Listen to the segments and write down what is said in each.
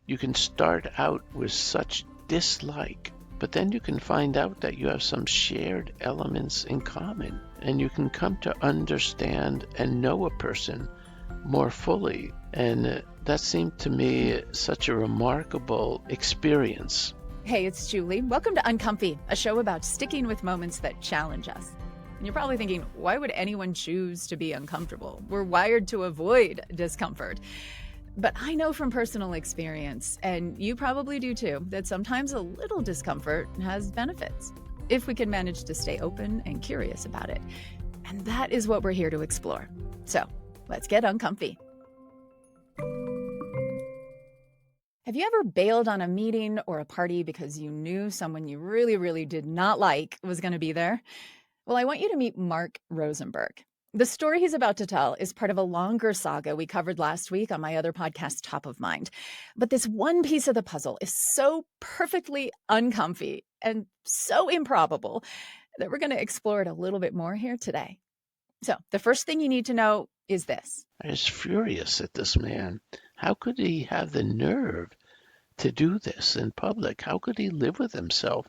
You can start out with such dislike, but then you can find out that you have some shared elements in common, and you can come to understand and know a person more fully. And that seemed to me such a remarkable experience. Hey, it's Julie. Welcome to Uncomfy, a show about sticking with moments that challenge us. And you're probably thinking, why would anyone choose to be uncomfortable? We're wired to avoid discomfort. But I know from personal experience, and you probably do too, that sometimes a little discomfort has benefits if we can manage to stay open and curious about it. And that is what we're here to explore. So let's get uncomfy. Have you ever bailed on a meeting or a party because you knew someone you really, really did not like was going to be there? Well, I want you to meet Mark Rosenberg. The story he's about to tell is part of a longer saga we covered last week on my other podcast, Top of Mind. But this one piece of the puzzle is so perfectly uncomfy and so improbable that we're going to explore it a little bit more here today. So the first thing you need to know is this. I was furious at this man. How could he have the nerve to do this in public? How could he live with himself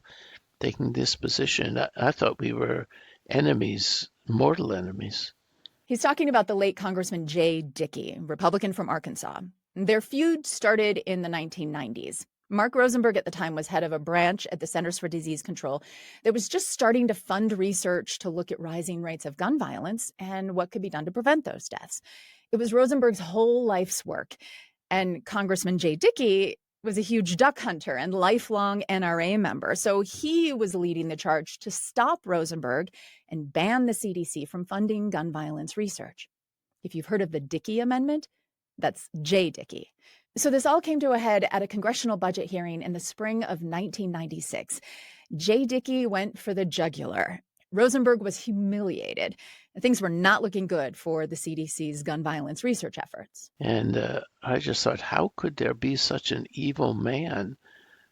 taking this position? I thought we were enemies, mortal enemies. He's talking about the late Congressman Jay Dickey, Republican from Arkansas. Their feud started in the 1990s. Mark Rosenberg at the time was head of a branch at the Centers for Disease Control that was just starting to fund research to look at rising rates of gun violence and what could be done to prevent those deaths. It was Rosenberg's whole life's work. And Congressman Jay Dickey was a huge duck hunter and lifelong NRA member. So he was leading the charge to stop Rosenberg and ban the CDC from funding gun violence research. If you've heard of the Dickey Amendment, that's Jay Dickey. So this all came to a head at a congressional budget hearing in the spring of 1996. Jay Dickey went for the jugular. Rosenberg was humiliated. Things were not looking good for the CDC's gun violence research efforts. And I just thought, how could there be such an evil man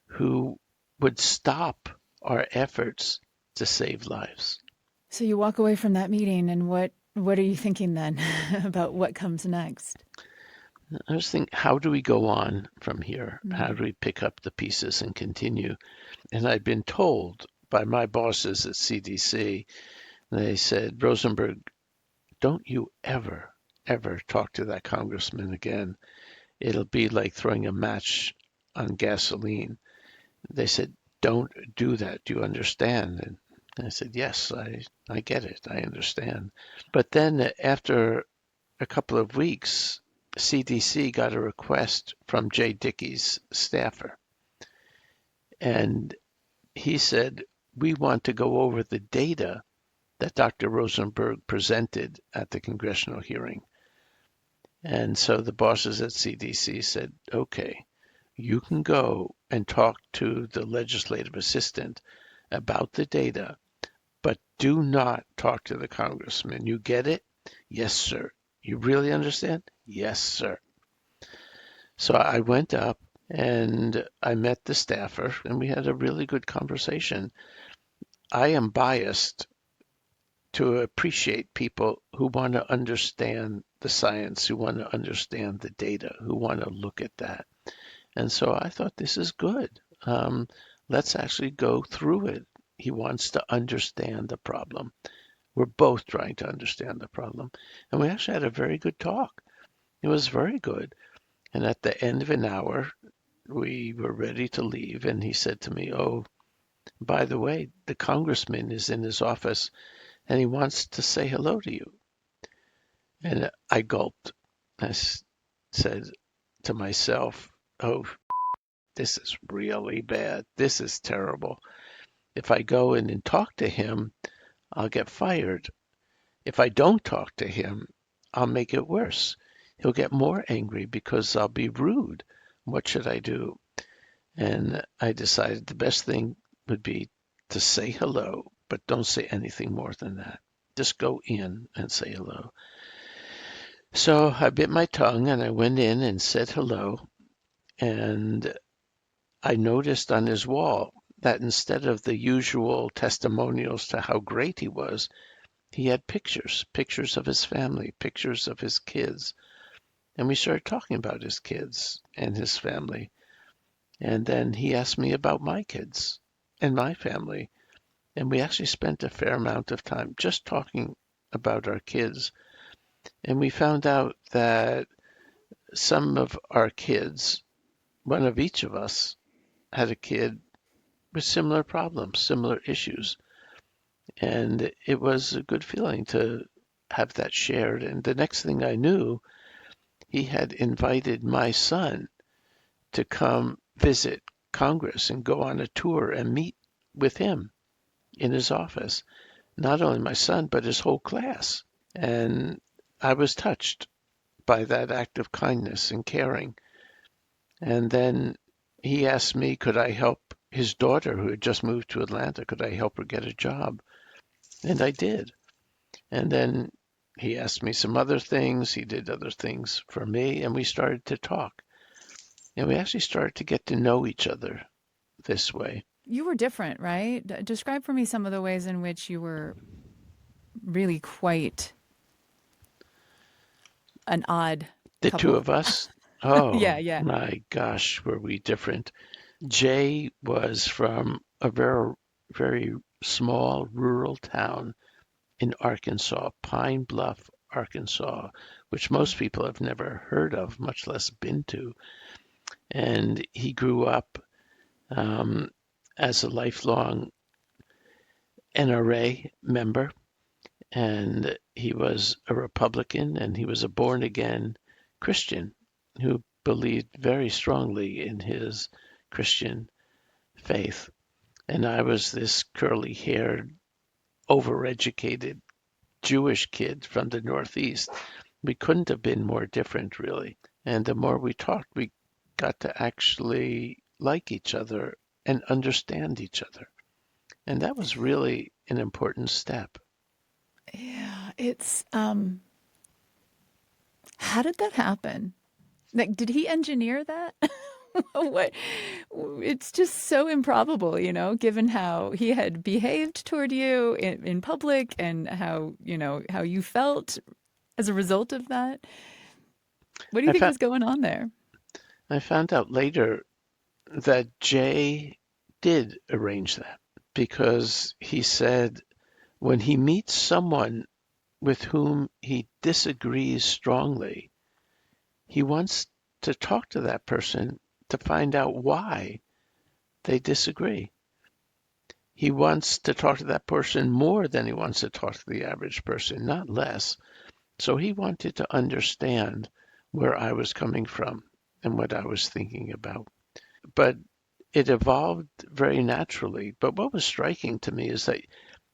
who would stop our efforts to save lives? So you walk away from that meeting, and what are you thinking then about what comes next? I was thinking, how do we go on from here? Mm-hmm. How do we pick up the pieces and continue? And I'd been told by my bosses at CDC, they said, Rosenberg, don't you ever talk to that congressman again. It'll be like throwing a match on gasoline. They said, don't do that. Do you understand? And I said, yes, I get it. I understand. But then after a couple of weeks, CDC got a request from Jay Dickey's staffer. And he said, we want to go over the data that Dr. Rosenberg presented at the congressional hearing. And so the bosses at CDC said, okay, you can go and talk to the legislative assistant about the data, but do not talk to the congressman. You get it? Yes, sir. You really understand? Yes, sir. So I went up and I met the staffer and we had a really good conversation. I am biased to appreciate people who want to understand the science, who want to understand the data, who want to look at that. And so I thought, this is good. Let's actually go through it. He wants to understand the problem. We're both trying to understand the problem. And we actually had a very good talk. It was very good. And at the end of an hour, we were ready to leave. And he said to me, oh, by the way, the congressman is in his office and he wants to say hello to you. And I gulped. I said to myself, oh, this is really bad. This is terrible. If I go in and talk to him, I'll get fired. If I don't talk to him, I'll make it worse. He'll get more angry because I'll be rude. What should I do? And I decided the best thing would be to say hello, but don't say anything more than that. Just go in and say hello. So I bit my tongue and I went in and said hello. And I noticed on his wall that instead of the usual testimonials to how great he was, he had pictures of his family, pictures of his kids. And we started talking about his kids and his family. And then he asked me about my kids and my family. And we actually spent a fair amount of time just talking about our kids. And we found out that some of our kids, one of each of us, had a kid with similar problems, similar issues. And it was a good feeling to have that shared. And the next thing I knew, he had invited my son to come visit Congress and go on a tour and meet with him in his office. Not only my son, but his whole class. And I was touched by that act of kindness and caring. And then he asked me, could I help his daughter who had just moved to Atlanta? Could I help her get a job? And I did. And then he asked me some other things. He did other things for me, and we started to talk. And we actually started to get to know each other this way. You were different, right? Describe for me some of the ways in which you were really quite an odd The two couple. of us, oh Yeah, yeah. my gosh, were we different. Jay was from a very, very small rural town in Arkansas, Pine Bluff, Arkansas, which most people have never heard of, much less been to. And he grew up um, as a lifelong NRA member, and he was a Republican, and he was a born again Christian who believed very strongly in his Christian faith. And I was this curly haired, overeducated Jewish kid from the Northeast. We couldn't have been more different, really. And the more we talked, we got to actually like each other and understand each other. And that was really an important step. Yeah, it's how did that happen? Like, did he engineer that? What? It's just so improbable, given how he had behaved toward you in public and how, how you felt as a result of that. What do you I think found was going on there? I found out later that Jay did arrange that because he said when he meets someone with whom he disagrees strongly, he wants to talk to that person to find out why they disagree. He wants to talk to that person more than he wants to talk to the average person, not less. So he wanted to understand where I was coming from and what I was thinking about. But it evolved very naturally. But what was striking to me is that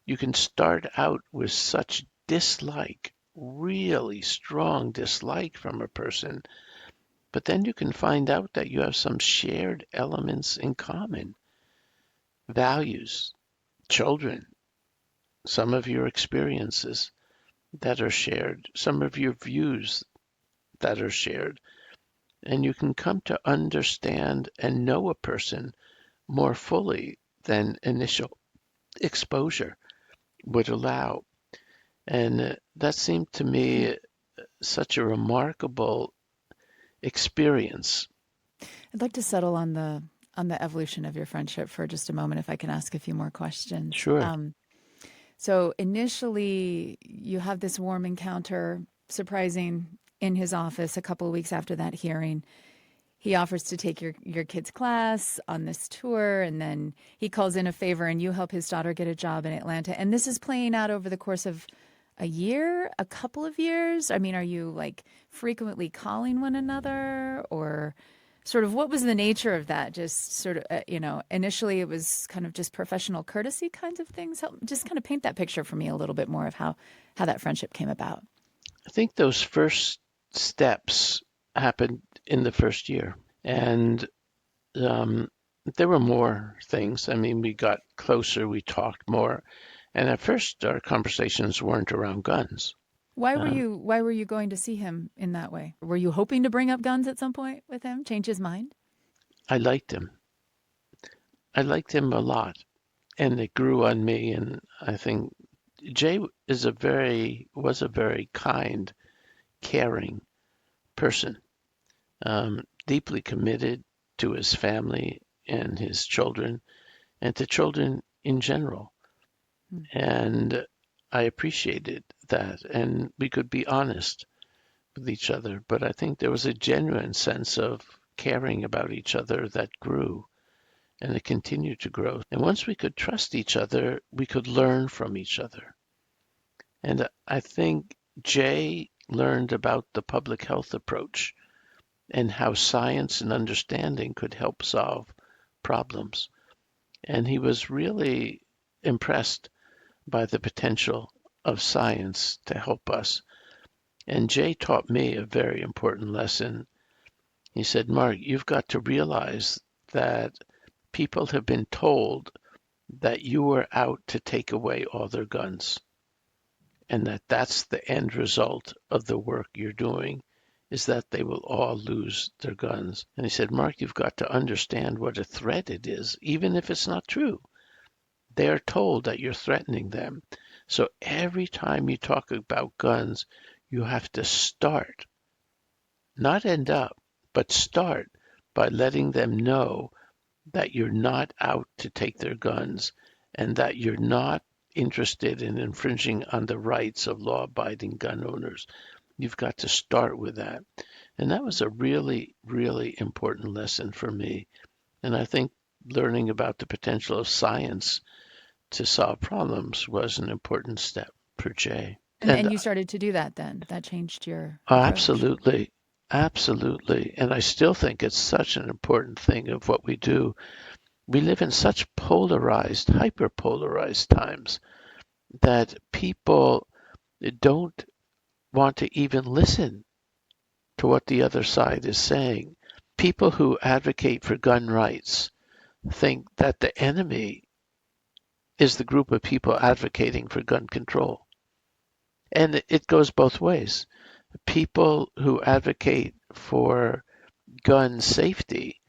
you can start out with such dislike, really strong dislike from a person, but then you can find out that you have some shared elements in common, values, children, some of your experiences that are shared, some of your views that are shared. And you can come to understand and know a person more fully than initial exposure would allow. And that seemed to me such a remarkable experience. I'd like to settle on the evolution of your friendship for just a moment, if I can ask a few more questions. Sure. So initially, you have this warm encounter, surprising, in his office a couple of weeks after that hearing. He offers to take your kid's class on this tour, and then he calls in a favor, and you help his daughter get a job in Atlanta. And this is playing out over the course of a year, a couple of years. I mean, are you like frequently calling one another, or sort of what was the nature of that? Just sort of, initially it was kind of just professional courtesy kinds of things. Just kind of paint that picture for me a little bit more of how that friendship came about. I think those first steps happened in the first year. And um, there were more things. I mean, we got closer, we talked more. And at first, our conversations weren't around guns. Um, Why were you going to see him in that way? Were you hoping to bring up guns at some point with him, change his mind? I liked him. I liked him a lot. And it grew on me. And I think Jay was a very kind, caring person, deeply committed. to his family and his children and to children in general. And I appreciated that. And we could be honest with each other. But I think there was a genuine sense of caring about each other that grew, and it continued to grow. And once we could trust each other, we could learn from each other. And I think Jay learned about the public health approach and how science and understanding could help solve problems. And he was really impressed by the potential of science to help us. And Jay taught me a very important lesson. He said, Mark, you've got to realize that people have been told that you were out to take away all their guns, and that that's the end result of the work you're doing, is that they will all lose their guns. And he said, Mark, you've got to understand what a threat it is, even if it's not true. They are told that you're threatening them. So every time you talk about guns, you have to start, not end up, but start by letting them know that you're not out to take their guns and that you're not interested in infringing on the rights of law-abiding gun owners. You've got to start with that. And that was a really, really important lesson for me. And I think learning about the potential of science to solve problems was an important step for Jay. And you started to do that then? That changed your approach? Absolutely. Absolutely. And I still think it's such an important thing of what we do. We live in such polarized, hyper-polarized times that people don't want to even listen to what the other side is saying. People who advocate for gun rights think that the enemy is the group of people advocating for gun control. And it goes both ways. People who advocate for gun safety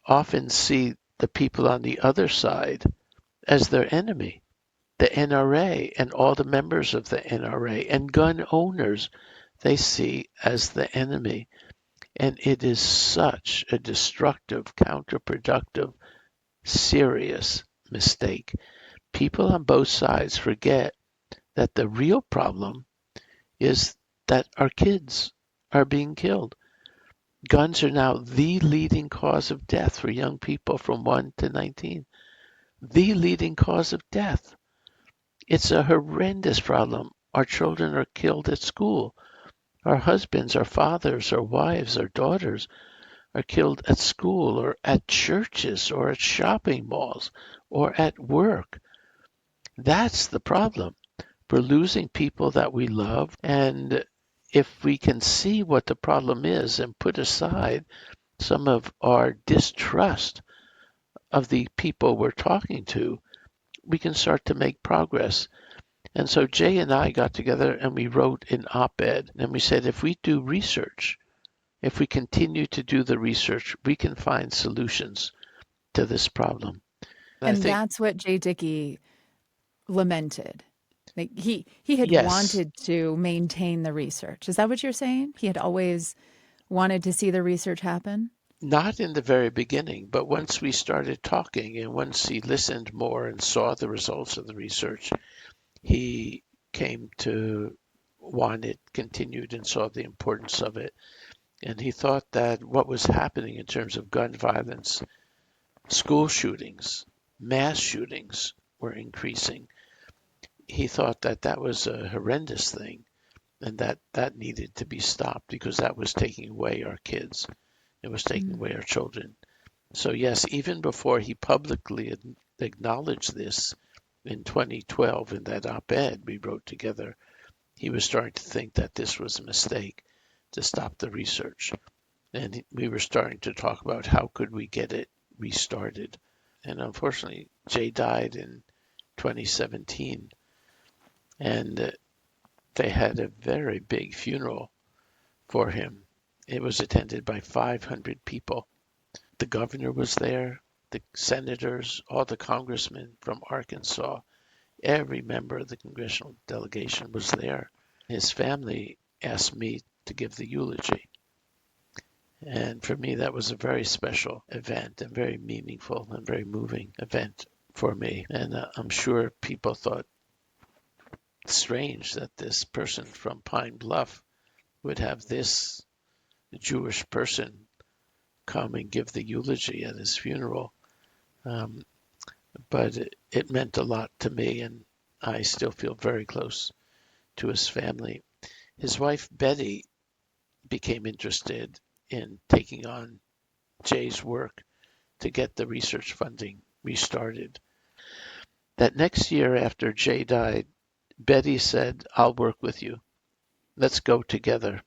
often see the people on the other side as their enemy. The NRA and all the members of the NRA and gun owners, they see as the enemy. And it is such a destructive, counterproductive, serious mistake. People on both sides forget that the real problem is that our kids are being killed. Guns are now the leading cause of death for young people from 1 to 19. The leading cause of death. It's a horrendous problem. Our children are killed at school. Our husbands, our fathers, our wives, our daughters are killed at school or at churches or at shopping malls or at work. That's the problem. We're losing people that we love, and if we can see what the problem is and put aside some of our distrust of the people we're talking to, we can start to make progress. And so Jay and I got together and we wrote an op-ed, and we said if we do research, if we continue to do the research, we can find solutions to this problem. And that's what Jay Dickey lamented. Like he had Yes. wanted to maintain the research. Is that what you're saying? He had always wanted to see the research happen? Not in the very beginning, but once we started talking and once he listened more and saw the results of the research, he came to want it continued and saw the importance of it. And he thought that what was happening in terms of gun violence, school shootings, mass shootings were increasing. He thought that that was a horrendous thing and that needed to be stopped because that was taking away our kids. It was taking away our children. So yes, even before he publicly acknowledged this in 2012 in that op-ed we wrote together, he was starting to think that this was a mistake to stop the research. And we were starting to talk about how could we get it restarted. And unfortunately, Jay died in 2017. And they had a very big funeral for him. It was attended by 500 people. The governor was there, the senators, all the congressmen from Arkansas, every member of the congressional delegation was there. His family asked me to give the eulogy. And for me, that was a very special event and very meaningful and very moving event for me. And I'm sure people thought strange that this person from Pine Bluff would have this Jewish person come and give the eulogy at his funeral. Um, but it meant a lot to me, and I still feel very close to his family. His wife, Betty, became interested in taking on Jay's work to get the research funding restarted. That next year after Jay died, Betty said, "I'll work with you. Let's go together."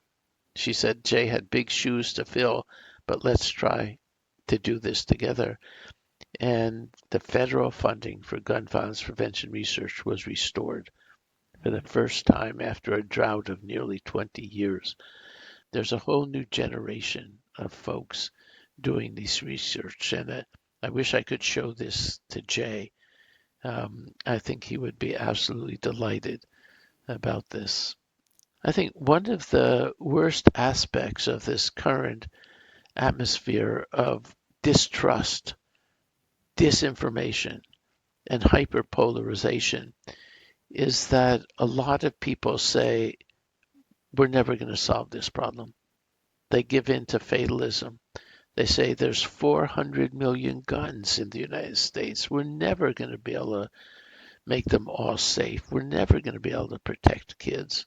She said Jay had big shoes to fill, but let's try to do this together. And the federal funding for gun violence prevention research was restored for the first time after a drought of nearly 20 years. There's a whole new generation of folks doing this research, and I wish I could show this to Jay. I think he would be absolutely delighted about this. I think one of the worst aspects of this current atmosphere of distrust, disinformation, and hyperpolarization is that a lot of people say, we're never going to solve this problem. They give in to fatalism. They say there's 400 million guns in the United States. We're never going to be able to make them all safe. We're never going to be able to protect kids.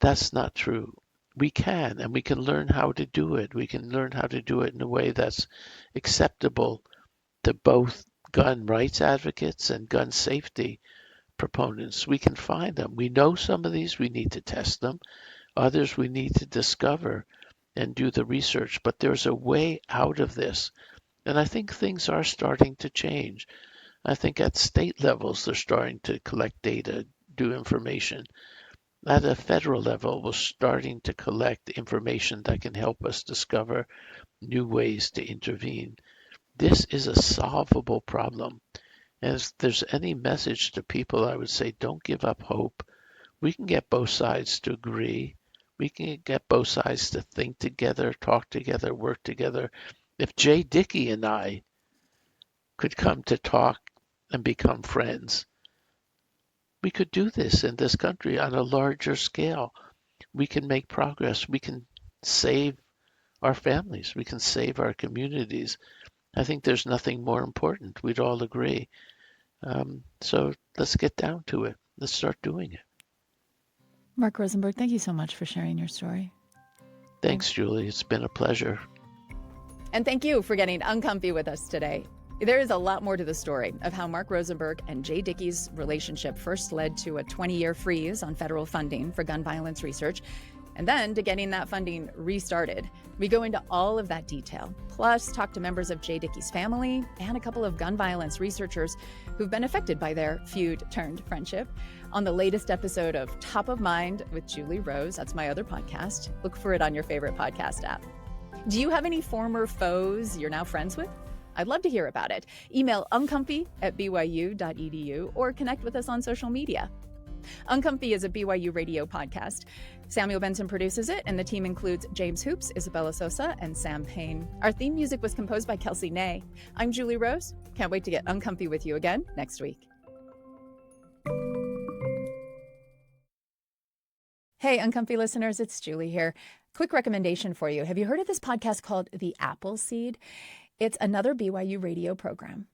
That's not true. We can, and we can learn how to do it. We can learn how to do it in a way that's acceptable to both gun rights advocates and gun safety proponents. We can find them. We know some of these, we need to test them. Others we need to discover and do the research. But there's a way out of this. And I think things are starting to change. I think at state levels, they're starting to collect data, do information. At a federal level, we're starting to collect information that can help us discover new ways to intervene. This is a solvable problem. And if there's any message to people, I would say don't give up hope. We can get both sides to agree. We can get both sides to think together, talk together, work together. If Jay Dickey and I could come to talk and become friends, we could do this in this country on a larger scale. We can make progress. We can save our families. We can save our communities. I think there's nothing more important. We'd all agree. So let's get down to it. Let's start doing it. Mark Rosenberg, thank you so much for sharing your story. Thanks, Julie. It's been a pleasure. And thank you for getting uncomfy with us today. There is a lot more to the story of how Mark Rosenberg and Jay Dickey's relationship first led to a 20-year freeze on federal funding for gun violence research, and then to getting that funding restarted. We go into all of that detail, plus talk to members of Jay Dickey's family and a couple of gun violence researchers who've been affected by their feud-turned-friendship on the latest episode of Top of Mind with Julie Rose. That's my other podcast. Look for it on your favorite podcast app. Do you have any former foes you're now friends with? I'd love to hear about it. Email uncomfy@byu.edu or connect with us on social media. Uncomfy is a BYU radio podcast. Samuel Benson produces it, and the team includes James Hoops, Isabella Sosa, and Sam Payne. Our theme music was composed by Kelsey Ney. I'm Julie Rose. Can't wait to get uncomfy with you again next week. Hey, uncomfy listeners, it's Julie here. Quick recommendation for you. Have you heard of this podcast called The Apple Seed? It's another BYU radio program.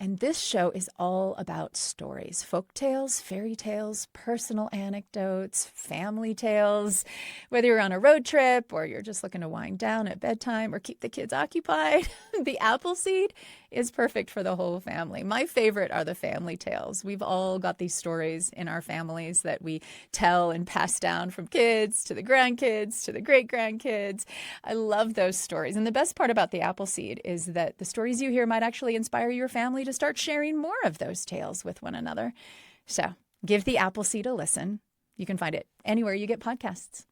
And this show is all about stories, folk tales, fairy tales, personal anecdotes, family tales. Whether you're on a road trip or you're just looking to wind down at bedtime or keep the kids occupied, the Apple Seed is perfect for the whole family. My favorite are the family tales. We've all got these stories in our families that we tell and pass down from kids to the grandkids to the great-grandkids. I love those stories. And the best part about the Apple Seed is that the stories you hear might actually inspire your family to start sharing more of those tales with one another. So give the Apple Seed a listen. You can find it anywhere you get podcasts.